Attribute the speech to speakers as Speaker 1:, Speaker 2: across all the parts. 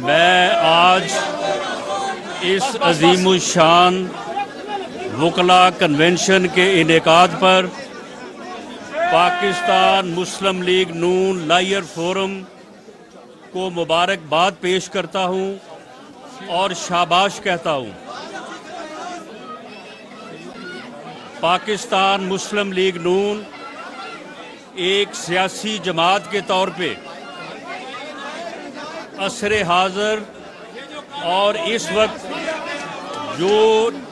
Speaker 1: मैं आज इस अजीमुशान वकला कन्वेंशन के इनेकाद पर पाकिस्तान मुस्लिम लीग नून लायर फोरम को मुबारकबाद पेश करता हूं और शाबाश कहता हूं। पाकिस्तान मुस्लिम लीग नून एक सियासी जमात के तौर पे असरे हाज़र और इस वक्त जो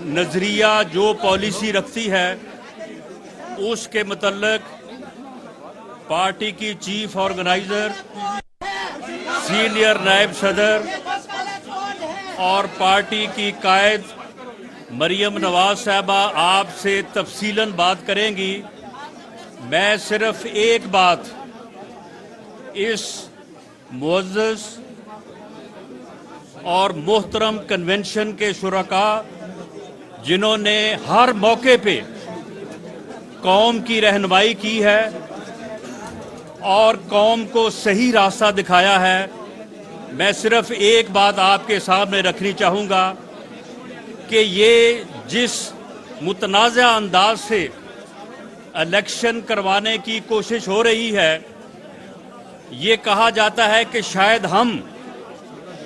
Speaker 1: नज़रिया जो पॉलिसी रखती है उसके मतलब पार्टी की चीफ ऑर्गेनाइज़र, सीनियर नायब सदर और पार्टी की कायद मरियम नवाज साहबा आपसे तफसीलन बात करेंगी। मैं सिर्फ एक बात इस मुअज़्ज़ज़ और मोहतरम कन्वेंशन के शुरका जिन्होंने हर मौके पे कौम की रहनुमाई की है और कौम को सही रास्ता दिखाया है, मैं सिर्फ एक बात आपके सामने रखनी चाहूँगा कि ये जिस मुतनाज़ा अंदाज से इलेक्शन करवाने की कोशिश हो रही है, ये कहा जाता है कि शायद हम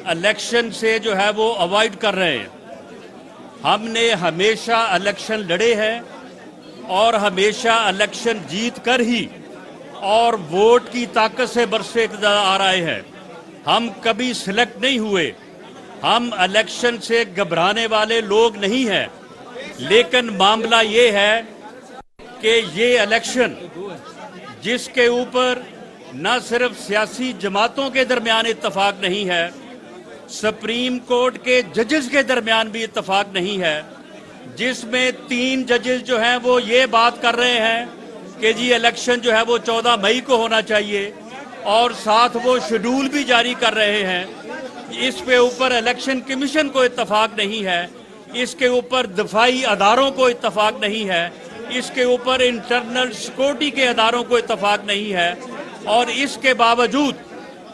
Speaker 1: इलेक्शन से जो है वो अवॉइड कर रहे हैं। हमने हमेशा इलेक्शन लड़े हैं और हमेशा इलेक्शन जीत कर ही और वोट की ताकत से बरसे इक़्तिदार आ रहे हैं। हम कभी सिलेक्ट नहीं हुए। हम इलेक्शन से घबराने वाले लोग नहीं हैं। लेकिन मामला ये है कि ये इलेक्शन जिसके ऊपर न सिर्फ सियासी जमातों के दरमियान इत्तफाक नहीं है, सुप्रीम कोर्ट के जजेस के दरमियान भी इत्तफाक नहीं है, जिसमें 3 जजेस जो हैं वो ये बात कर रहे हैं कि जी इलेक्शन जो है वो 14 मई को होना चाहिए और साथ वो शेड्यूल भी जारी कर रहे हैं। इस पे ऊपर इलेक्शन कमीशन को इत्तफाक नहीं है, इसके ऊपर दफाई अदारों को इत्तफाक नहीं है, इसके ऊपर इंटरनल सिक्योरिटी के अदारों को इत्तफाक नहीं है और इसके बावजूद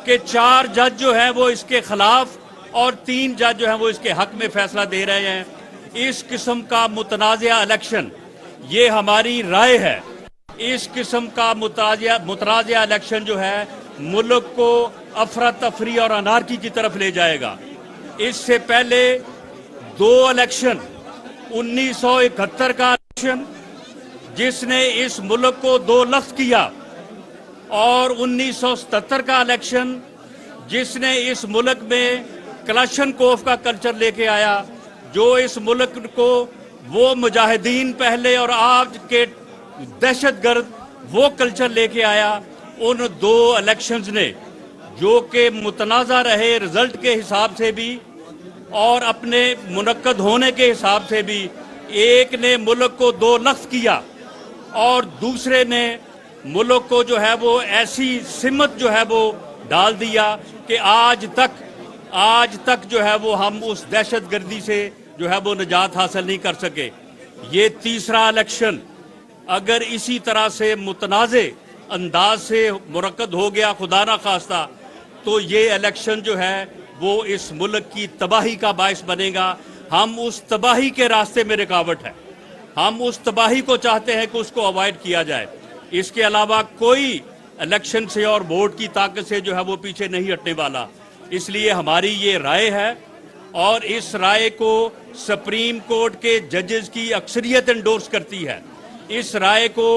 Speaker 1: कि 4 जज जो हैं वो इसके खिलाफ और 3 जज जो हैं वो इसके हक में फैसला दे रहे हैं। इस किस्म का मुतनाज़ा इलेक्शन, ये हमारी राय है, इस किस्म का मुतनाज़ा इलेक्शन जो है मुल्क को अफरा तफरी और अनारकी की तरफ ले जाएगा। इससे पहले 2 इलेक्शन, 1971 का इलेक्शन जिसने इस मुल्क को 2 लफ्ज़ किया और 1977 का इलेक्शन जिसने इस मुल्क में कलाशनकोफ का कल्चर लेके आया, जो इस मुल्क को वो मुजाहिदीन पहले और आज के दहशतगर्द वो कल्चर लेके आया। उन 2 इलेक्शंस ने जो कि मुतनाज़ा रहे रिजल्ट के हिसाब से भी और अपने मुनक्कद होने के हिसाब से भी, एक ने मुल्क को 2 लफ्ज़ किया और दूसरे ने मुल्क को जो है वो ऐसी सिमत जो है वो डाल दिया कि आज तक जो है वो हम उस दहशतगर्दी से जो है वो निजात हासिल नहीं कर सके। ये तीसरा इलेक्शन अगर इसी तरह से मुतनाज़े अंदाज से मुनक्कद हो गया खुदा ना खास्ता, तो ये इलेक्शन जो है वो इस मुल्क की तबाही का बायस बनेगा। हम उस तबाही के रास्ते में रुकावट है, हम उस तबाही को चाहते हैं कि उसको अवॉइड किया जाए। इसके अलावा कोई इलेक्शन से और वोट की ताकत से जो है वो पीछे नहीं हटने वाला। इसलिए हमारी ये राय है और इस राय को सुप्रीम कोर्ट के जजेस की अक्सरियत एंडोर्स करती है। इस राय को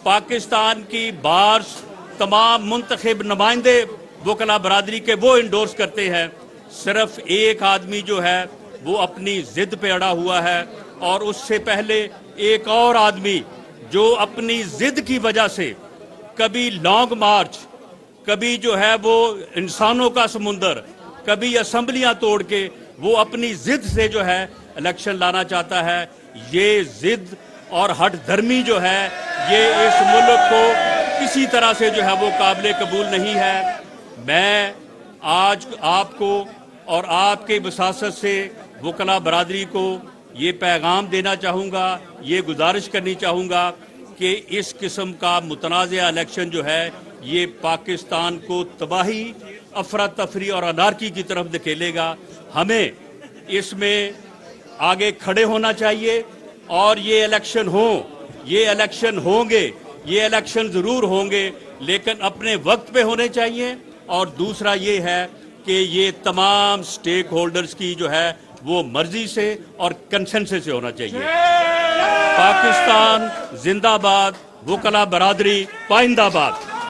Speaker 1: पाकिस्तान की बार्स तमाम मुंतखब नुमाइंदे वकला बरादरी के वो एंडोर्स करते हैं। सिर्फ एक आदमी जो है वो अपनी जिद पे अड़ा हुआ है और उससे पहले एक और आदमी जो अपनी जिद की वजह से कभी लॉन्ग मार्च, कभी जो है वो इंसानों का समुंदर, कभी असम्बलियां तोड़ के वो अपनी जिद से जो है इलेक्शन लाना चाहता है। ये जिद और हट धर्मी जो है ये इस मुल्क को किसी तरह से जो है वो काबिल कबूल नहीं है। मैं आज आपको और आपके वसासत से वकला बरादरी को ये पैगाम देना चाहूँगा, ये गुजारिश करनी चाहूँगा कि इस किस्म का मुतनाज़ा इलेक्शन जो है ये पाकिस्तान को तबाही, अफरा तफरी और अनारकी की तरफ धकेलेगा। हमें इसमें आगे खड़े होना चाहिए और ये इलेक्शन होंगे, ये इलेक्शन जरूर होंगे, लेकिन अपने वक्त पे होने चाहिए। और दूसरा ये है कि ये तमाम स्टेक होल्डर्स की जो है वो मर्जी से और कंसेंसस से होना चाहिए। पाकिस्तान जिंदाबाद, वकला बरादरी पाइंदाबाद।